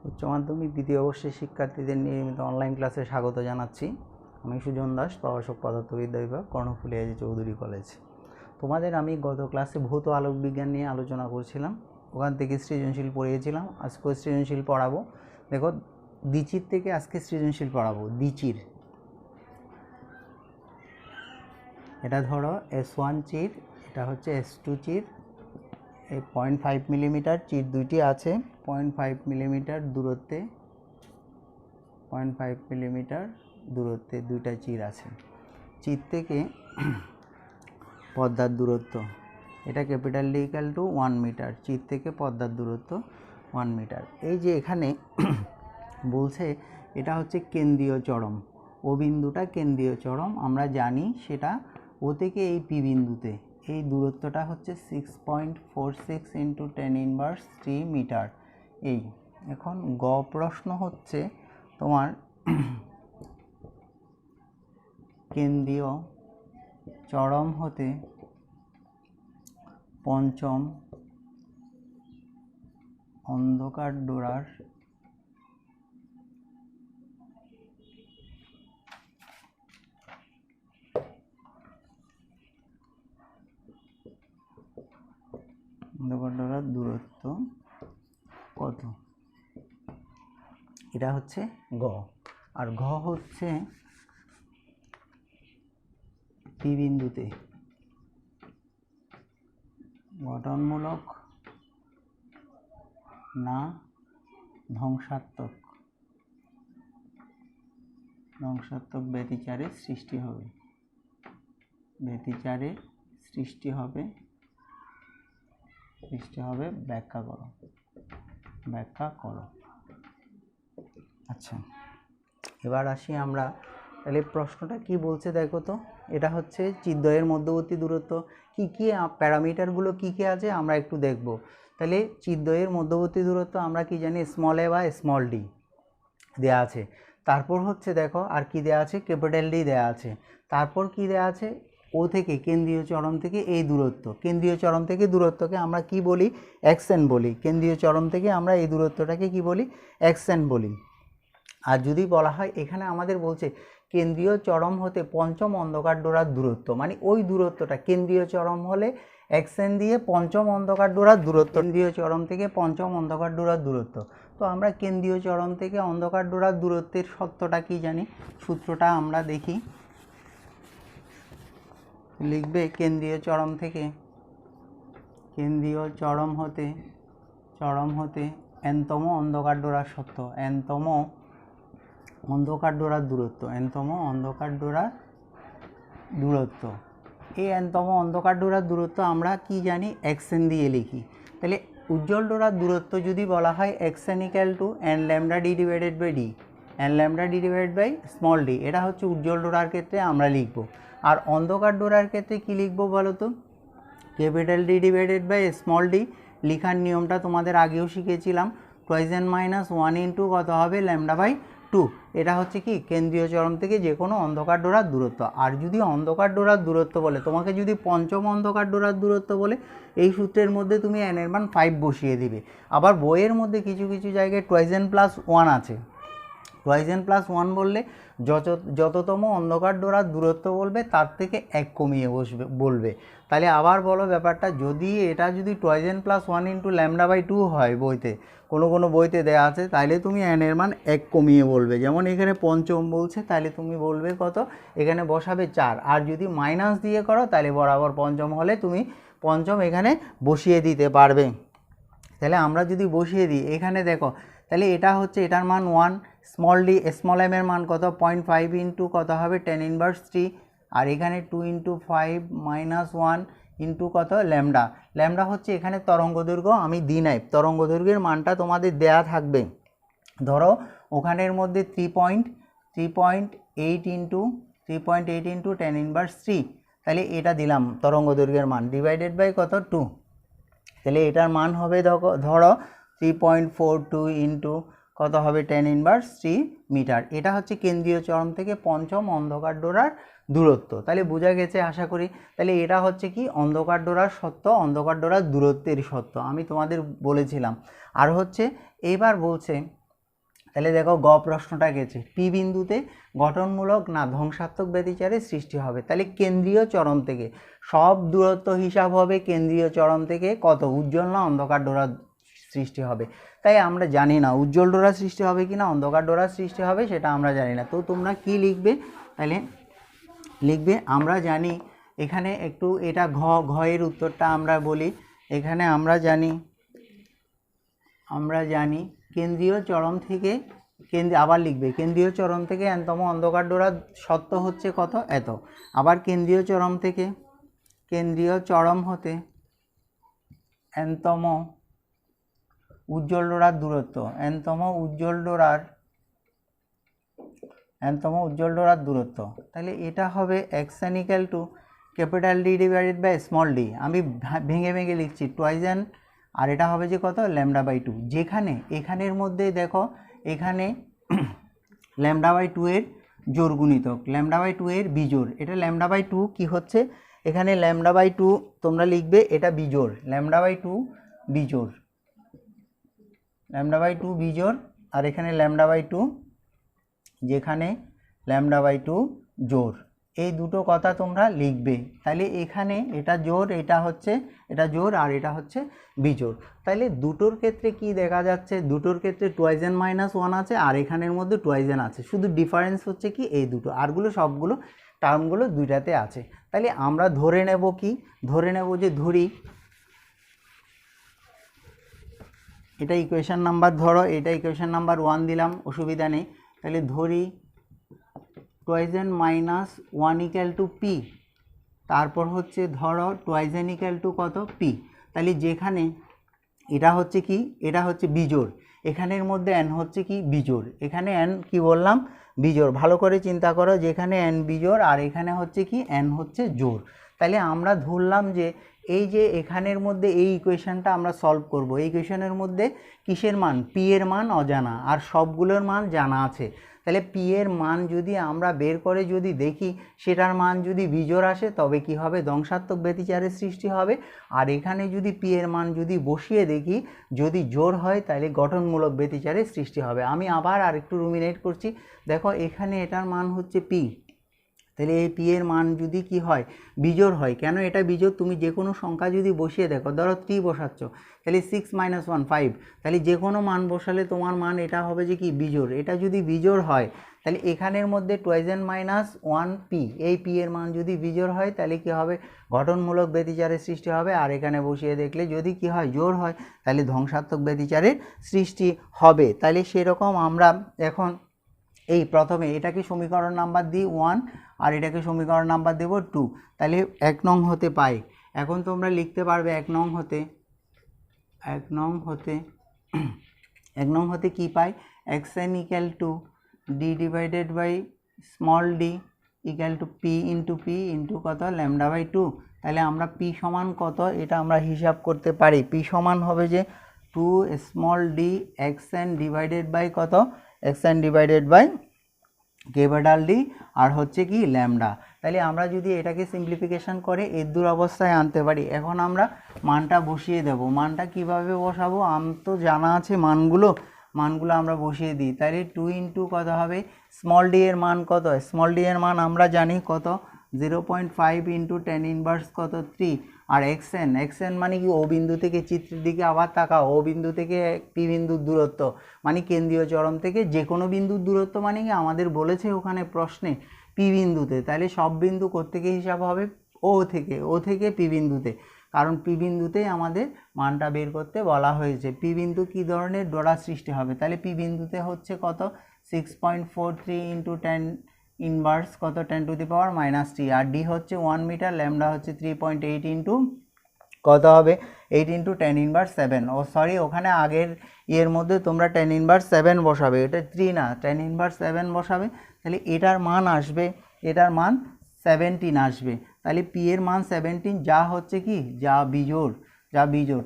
উচ্চ মাধ্যমিক দ্বিতীয় বর্ষের শিক্ষার্থীদের নিয়মিত অনলাইন ক্লাসে স্বাগত জানাচ্ছি। আমি সুজন দাস, প্রভাষক পদার্থবিদ্যা বিভাগ, কর্ণফুলী এজি চৌধুরী কলেজ। তোমাদের আমি গত ক্লাসে ভৌত আলোক বিজ্ঞান নিয়ে আলোচনা করছিলাম, ওখান থেকে সৃজনশীল পড়িয়েছিলাম। আজকেও সৃজনশীল পড়াবো। দেখো, দ্বিচির থেকে আজকে সৃজনশীল পড়াবো। দ্বিচির, এটা ধরো S1 চির, এটা হচ্ছে S2 চির। এই 0.5 মিলিমিটার চির দুইটি আছে, 0.5 মিলিমিটার দূরত্বে, 0.5 মিলিমিটার দূরত্বে দুইটা চির আছে। চির থেকে পর্দার দূরত্ব, এটা capital D equal to 1 metre. চির থেকে পর্দার দূরত্ব 1 মিটার। এই যে এখানে বলছে এটা হচ্ছে কেন্দ্রীয় চরম, ও বিন্দুটা কেন্দ্রীয় চরম আমরা জানি, সেটা ও থেকে এই পি বিন্দুতে এই দূরত্বটা হচ্ছে 6.46 × 10⁻³ মিটার। এই এখন গ প্রশ্ন হচ্ছে তোমার কেন্দ্রীয় চরম হতে পঞ্চম অন্ধকার ডোরার দূরত্ব কত, এটা হচ্ছে গ। আর ঘ হচ্ছে পি বিন্দুতে গঠনমূলক না ধ্বংসাত্মক ব্যতিচারের সৃষ্টি হবে, ব্যতিচারের সৃষ্টি হবে ব্যাখ্যা করো। আচ্ছা, এবার আসি আমরা, তাহলে প্রশ্নটা কি বলছে দেখো তো। এটা হচ্ছে চিদ্বয়ের মধ্যবর্তী দূরত্ব। কি কি প্যারামিটারগুলো কি কি আছে আমরা একটু দেখব। তাহলে চিদ্বয়ের মধ্যবর্তী দূরত্ব আমরা কি জানি, স্মল এ বা স্মল ডি দেয়া আছে। তারপর হচ্ছে দেখো আর কি দেয়া আছে, ক্যাপিটাল ডি দেয়া আছে। তারপর কি দেয়া আছে, ও থেকে কেন্দ্রীয় চরম থেকে এই দূরত্ব, কেন্দ্রীয় চরম থেকে দূরত্বকে আমরা কি বলি, xn বলি। কেন্দ্রীয় চরম থেকে আমরা এই দূরত্বটাকে কি বলি, xn বলি। আর যদি বলা হয় এখানে আমাদের বলছে কেন্দ্রীয় চরম হতে পঞ্চম অন্ধকার ডোরার দূরত্ব, মানে ওই দূরত্বটা কেন্দ্রীয় চরম হলে xn দিয়ে পঞ্চম অন্ধকার ডোরার দূরত্ব, কেন্দ্রীয় চরম থেকে পঞ্চম অন্ধকার ডোরার দূরত্ব। তো আমরা কেন্দ্রীয় চরম থেকে অন্ধকার ডোরার দূরত্বের সত্যটা কি জানি, সূত্রটা আমরা দেখি। লিখবে কেন্দ্রীয় চরম থেকে, কেন্দ্রীয় চরম হতে nতম অন্ধকার ডোরার সত্য, nতম অন্ধকার ডোরার দূরত্ব, nতম অন্ধকার ডোরার দূরত্ব। এই nতম অন্ধকার ডোরার দূরত্ব আমরা কি জানি, xn দিয়ে লিখি। তাহলে উজ্জ্বল ডোরার দূরত্ব যদি বলা হয় xn = n λd divided by D, n λd divided by small d, এটা হচ্ছে উজ্জ্বল ডোরার ক্ষেত্রে আমরা লিখব। আর অন্ধকার ডোরার ক্ষেত্রে কি লিখব বলো তো, capital D divided by small d. লিখার নিয়মটা তোমাদের আগেও শিখেছিলাম, 2n - 1 × কত হবে, λ/2। এটা হচ্ছে কি কেন্দ্রীয় চরম থেকে যে কোনো অন্ধকার ডোরার দূরত্ব। আর যদি অন্ধকার ডোরার দূরত্ব বলে, তোমাকে যদি পঞ্চম অন্ধকার ডোরার দূরত্ব বলে, এই সূত্রের মধ্যে তুমি n এর মান 5 বসিয়ে দিবে। আবার বইয়ের মধ্যে কিছু কিছু জায়গায় 2n + 1 আছে, 2n + 1 বললে যততম অন্ধকার ডোরার দূরত্ব বলবে তার থেকে 1 কমিয়ে বলবে। তাহলে আবার বলো ব্যাপারটা, যদি এটা যদি 2n + 1 × λ/2 হয় বইতে, কোনো বইতে দেওয়া আছে, তাহলে তুমি n এর মান 1 কমিয়ে বলবে। যেমন এখানে পঞ্চম বলছে, তাহলে তুমি বলবে কত, এখানে বসাবে 4। আর যদি মাইনাস দিয়ে করো তাহলে বরাবর পঞ্চম হলে তুমি পঞ্চম এখানে বসিয়ে দিতে পারবে। তাহলে আমরা যদি বসিয়ে দিই এখানে দেখো, তাহলে এটা হচ্ছে, এটার মান 1, স্মল ডি স্মল এম এর মান কত, 0.5 × কত হবে, 10⁻³। আর এখানে 2 × 5 - 1 × কত, ল্যামডা হচ্ছে এখানে তরঙ্গ দৈর্ঘ্য, আমি দিই নাই, তরঙ্গ দৈর্ঘ্যের মানটা তোমাদের দেয়া থাকবে। ধরো ওখানের মধ্যে 3.8 × 10⁻³, তাহলে এটা দিলাম তরঙ্গ দৈর্ঘ্যের মান, ডিভাইডেড বাই কত, 2। তাহলে এটার মান হবে ধরো 3.42 × কত হবে, 10⁻³ মিটার। এটা হচ্ছে কেন্দ্রীয় চরম থেকে পঞ্চম অন্ধকার ডোরার দূরত্ব। তাহলে বোঝা গেছে আশা করি। তাহলে এটা হচ্ছে কি অন্ধকার ডোরার সত্য, অন্ধকার ডোরার দূরত্বের সত্য আমি তোমাদের বলেছিলাম। আর হচ্ছে এবার বলছে তাহলে দেখো গ প্রশ্নটা গেছে পি বিন্দুতে গঠনমূলক না ধ্বংসাত্মক ব্যতিচারের সৃষ্টি হবে। তাহলে কেন্দ্রীয় চরম থেকে সব দূরত্ব হিসাব হবে, কেন্দ্রীয় চরম থেকে কত উজ্জ্বল না অন্ধকার ডোরা সৃষ্টি হবে। তাই আমরা জানি না উজ্জ্বল ডোরা সৃষ্টি হবে কি না অন্ধকার ডোরা সৃষ্টি হবে, সেটা আমরা জানি না। তো তোমরা কি লিখবে, তাহলে লিখবে আমরা জানি এখানে একটু এটা ঘয়ের উত্তরটা আমরা বলি। এখানে আমরা জানি কেন্দ্রীয় চরম থেকে আবার লিখবে কেন্দ্রীয় চরম থেকে এনতম অন্ধকার ডোরার সত্য হচ্ছে কত এত। আবার কেন্দ্রীয় চরম থেকে কেন্দ্রীয় চরম হতে এনতম উজ্জ্বল ডোরার দূরত্ব, এনতম উজ্জ্বল ডোরার দূরত্ব। তাহলে এটা হবে x n equal to capital D divided by small d. আমি ভেঙে ভেঙে লিখছি টুয়াইজেন, আর এটা হবে যে কত λ/2। যেখানে এখানের মধ্যে দেখো এখানে λ/2 এর জোর গুণিতক, λ/2 এর বিজোড়, এটা λ/2 কি হচ্ছে এখানে λ/2 তোমরা লিখবে এটা বিজোড়, λ/2 বিজোড়, λ/2 বিজোড়, আর এখানে λ/2 যেখানে λ/2 জোড়। এই দুটো কথা তোমরা লিখবে। তাহলে এখানে এটা জোড়, এটা হচ্ছে এটা জোড়, আর এটা হচ্ছে বিজোড়। তাহলে দুটোর ক্ষেত্রে কি দেখা যাচ্ছে, দুটোর ক্ষেত্রে টুয়াইজেন -1 আছে, আর এখানের মধ্যে টুয়াইজেন আছে, শুধু ডিফারেন্স হচ্ছে কি এই দুটো, আরগুলো সবগুলো টার্মগুলো দুইটাতে আছে। তাহলে আমরা ধরে নেব কি, ধরে নেব যে ধরি এটা ইকুয়েশন নাম্বার, ধরো এটা ইকুয়েশন নাম্বার 1 দিলাম, অসুবিধা নেই। তাহলে ধরি টুয়াইজেন -1 ইকুয়াল টু পি, তারপর হচ্ছে ধরো টুয়াইজেন ইকুয়াল টু কত পি। তাহলে যেখানে এটা হচ্ছে কি, এটা হচ্ছে বিজোড়, এখানের মধ্যে এন হচ্ছে কি বিজোড়, এখানে এন কি বললাম বিজোড়। ভালো করে চিন্তা করো, যেখানে এন বিজোড় আর এখানে হচ্ছে কি এন হচ্ছে জোড়। তাহলে আমরা ধরলাম যে এই যে এখানের মধ্যে এই ইকুয়েশনটা আমরা সলভ করব, এই ইকুয়েশনের মধ্যে কিসের মান, পি এর মান অজানা আর সবগুলোর মান জানা আছে। তাহলে পি এর মান যদি আমরা বের করে যদি দেখি সেটার মান যদি বিজোড় আসে তবে কি হবে ধ্বংসাত্মক ব্যতিচারের সৃষ্টি হবে। আর এখানে যদি পি এর মান যদি বসিয়ে দেখি যদি জোড় হয় তাহলে গঠনমূলক ব্যতিচারের সৃষ্টি হবে। আমি আবার আরেকটু রুমিনেট করছি, দেখো এখানে এটার মান হচ্ছে পি, তাহলে এই পি এর মান যদি কি হয় বিজোড় হয়, কেন এটা বিজোড়, তুমি যে কোনো সংখ্যা যদি বসিয়ে দেখো, ধরো 3 বসাচ্ছ, তাহলে 6 - 1 5, তাহলে যে কোনো মান বসালে তোমার মান এটা হবে যে কি বিজোড়। এটা যদি বিজোড় হয় তাহলে এখানের মধ্যে টুয়াইজেন -1 পি, এই পি এর মান যদি বিজোড় হয় তাহলে কি হবে গঠনমূলক ব্যতিচারের সৃষ্টি হবে। আর এখানে বসিয়ে দেখলে যদি কি হয় জোড় হয় তাহলে ধ্বংসাত্মক ব্যতিচারের সৃষ্টি হবে। তাহলে সেরকম আমরা এখন এই প্রথমে এটাকে সমীকরণ নাম্বার দিই 1, আর এটাকে সমীকরণ নাম্বার দেব 2, তাহলে 1 নং হতে পাই। এখন তোমরা লিখতে পারবে 1 নং হতে কি পাই, xn equal to D divided by small d equal to P into কত λ/2। তাহলে আমরা পি সমান কত এটা আমরা হিসাব করতে পারি, পি সমান হবে যে 2 small D xn divided by কত xn divided by capital D আর হচ্ছে কি ল্যামডা। তাহলে আমরা যদি এটাকে সিম্পলিফিকেশন করে এর দূর অবস্থায় আনতে পারি। এখন আমরা মানটা বসিয়ে দেব, মানটা কিভাবে বসাবো তো জানা আছে, মানগুলো আমরা বসিয়ে দিই। তাহলে 2 ইন্টু কত হবে স্মল ডি এর মান কত, স্মল ডি এর মান আমরা জানি কত 0.5 ইন্টু 10 ইনভার্স কত 3, আর xn মানে কি ও বিন্দু থেকে, চিত্রের দিকে আবার তাকাও, ও বিন্দু থেকে পি বিন্দুর দূরত্ব মানে কেন্দ্রীয় চরম থেকে যে কোনো বিন্দুর দূরত্ব, মানে কি আমাদের বলেছে ওখানে প্রশ্নে পি বিন্দুতে। তাহলে সব বিন্দু কোত্থেকে হিসাব হবে ও থেকে পি বিন্দুতে, কারণ পি বিন্দুতেই আমাদের মানটা বের করতে বলা হয়েছে। পি বিন্দু কি ধরনের ডোরা সৃষ্টি হবে, তাহলে পি বিন্দুতে হচ্ছে কত 6.43 ইন্টু 10 ইনভার্স কত 10 to the power -3, R D হচ্ছে 1 মিটার, ল্যামডা হচ্ছে 3.8 ইন্টু কত হবে 8 ইন্টু 10 ইনভার্স 7। ও সরি, ওখানে আগের এর মধ্যে তোমরা 10 ইনভার্স 7 বসাবে, এটা 3 না 10 ইনভার্স 7 বসাবে। তাহলে এটার মান আসবে, এটার মান 17 আসবে। তাহলে পি এর মান 17, যা হচ্ছে কি যা বিজোড়।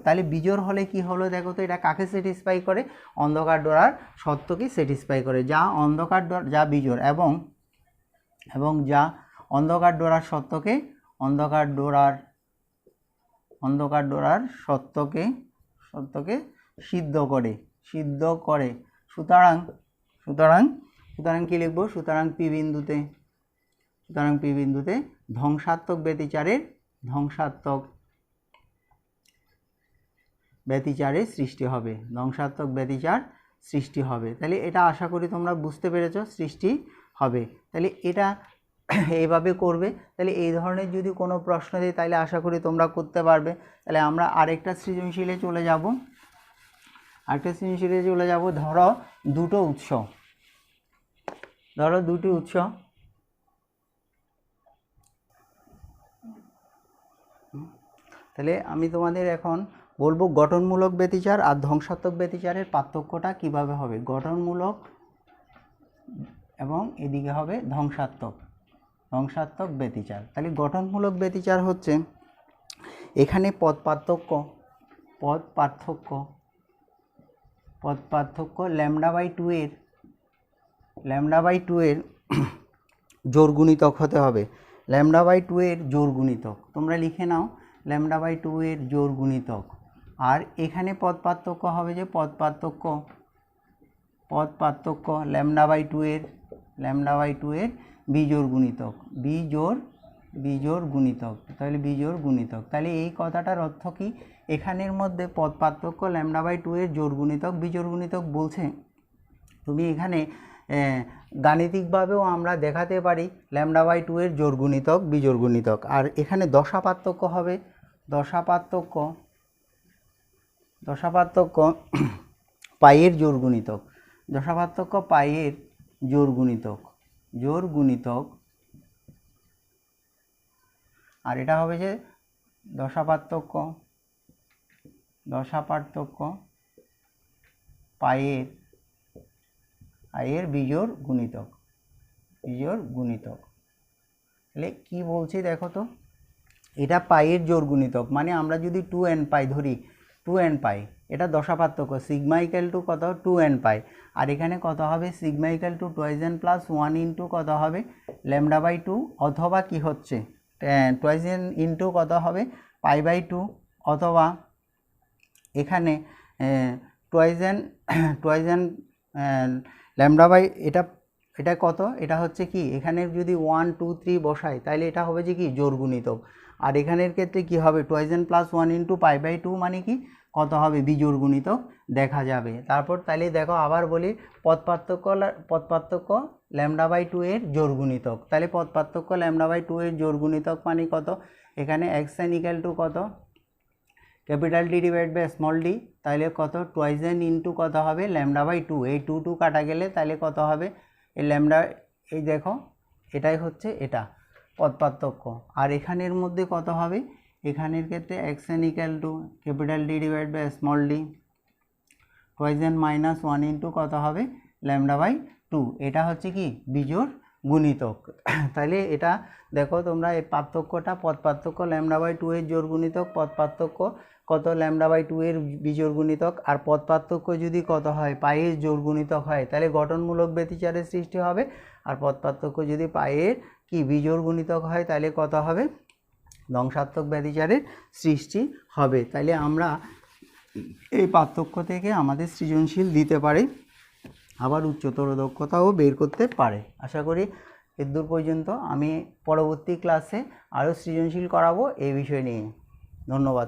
তাহলে বিজোড় হলে কি হলো দেখো তো, এটা কাকে স্যাটিসফাই করে অন্ধকার ডোরার সত্যকে স্যাটিসফাই করে, যা যা বিজোড় এবং যা অন্ধকার ডোরার সত্যকে সত্যকে সিদ্ধ করে। সুতরাং সুতরাং কি লিখব, সুতরাং পি বিন্দুতে ধ্বংসাত্মক ব্যতিচারের সৃষ্টি হবে, সৃষ্টি হবে। তাহলে এটা আশা করি তোমরা বুঝতে পেরেছো, সৃষ্টি হবে। তাহলে এটা এইভাবে করবে। তাহলে এই ধরনের যদি কোনো প্রশ্ন দেয় তাহলে আশা করি তোমরা করতে পারবে। তাহলে আমরা আরেকটা সৃজনশীলে চলে যাব। ধরো দুটি উৎস, তাহলে আমি তোমাদের এখন বলবো গঠনমূলক ব্যতিচার আর ধ্বংসাত্মক ব্যতিচারের পার্থক্যটা কিভাবে হবে। গঠনমূলক এবং এদিকে হবে ধ্বংসাত্মক ব্যতিচার। তাহলে গঠনমূলক ব্যতিচার হচ্ছে এখানে পদ পার্থক্য λ/2 এর জোড় গুণিতক হতে হবে। λ/2 এর জোড় গুণিতক তোমরা লিখে নাও, λ/2 এর জোড় গুণিতক। আর এখানে পদ পার্থক্য হবে যে পদ পার্থক্য λ/2 এর বিজোড় গুণিতক। তাহলে এই কথাটার অর্থ কি, এখানের মধ্যে পদ পার্থক্য λ/2 এর জোড় গুণিতক বিজোড় গুণিতক বলছে। তুমি এখানে গাণিতিকভাবেও আমরা দেখাতে পারি λ/2 এর জোড় গুণিতক বিজোড় গুণিতক। আর এখানে দশা পার্থক্য হবে, দশা পার্থক্য পাইয়ের জোড় গুণিতক। আর এটা হবে যে দশা পার্থক্য পাইয়ের বিজোড় গুণিতক। তাহলে কি বলছি দেখো তো, এটা পাইয়ের জোড় গুণিতক, মানে আমরা যদি 2n পাই ধরি, 2n পাই, এটা দশা পার্থক্য, সিগমা ইকুয়াল টু কত 2n পাই। আর এখানে কত হবে, sigma equal to 2n plus 1 into কত হবে λ/2, অথবা কি হচ্ছে 2n ইন্টু কত হবে π/2, অথবা এখানে 2n λ/, এটা কত, এটা হচ্ছে কি, এখানে যদি 1 2 3 বসাই তাহলে এটা হবে যে কি জোড় গুণিতক। আর এখানের ক্ষেত্রে কি হবে 2n প্লাস 1 ইন্টু π/2 মানে কি কত হবে বিজোড় গুণিতক দেখা যাবে। তারপর তাহলে দেখো আবার বলি, পদ পার্থক্য λ/2 এর জোড় গুণিতক। তাহলে পদ পার্থক্য λ/2 এর জোড় গুণিতক মানে কত, এখানে xn ইকুয়াল টু কত capital D divide by small d, তাহলে কত 2n ইন্টু কত হবে λ/2, এই 2 কাটা গেলে তাহলে কত হবে এই ল্যামডা, এই দেখো এটাই হচ্ছে এটা পদ পার্থক্য। আর এখানের মধ্যে কত হবে, এখানের ক্ষেত্রে xn equal to capital D divide by small d, 2n minus 1 into কত হবে λ/2, এটা হচ্ছে কি বিজোড় গুণিতক। তাহলে এটা দেখো তোমরা এই পার্থক্যটা, পদ পার্থক্য λ/2 এর জোড় গুণিতক, পদ পার্থক্য কত λ/2 এর বিজোড় গুণিতক। আর পদ পার্থক্য যদি কত হয় পাইয়ের জোড় গুণিতক হয় তাহলে গঠনমূলক ব্যতিচারের সৃষ্টি হবে। আর পদ পার্থক্য যদি পাইয়ের কি বিজোড় গুণিতক হয় তাহলে কত হবে ধ্বংসাত্মক ব্যতিচারের সৃষ্টি হবে। তাহলে আমরা এই পার্থক্য থেকে আমাদের সৃজনশীল দিতে পারি, আবার উচ্চতর দক্ষতাও বের করতে পারে। আশা করি এদূর পর্যন্ত। আমি পরবর্তী ক্লাসে আরও সৃজনশীল করাবো এই বিষয় নিয়ে। ধন্যবাদ।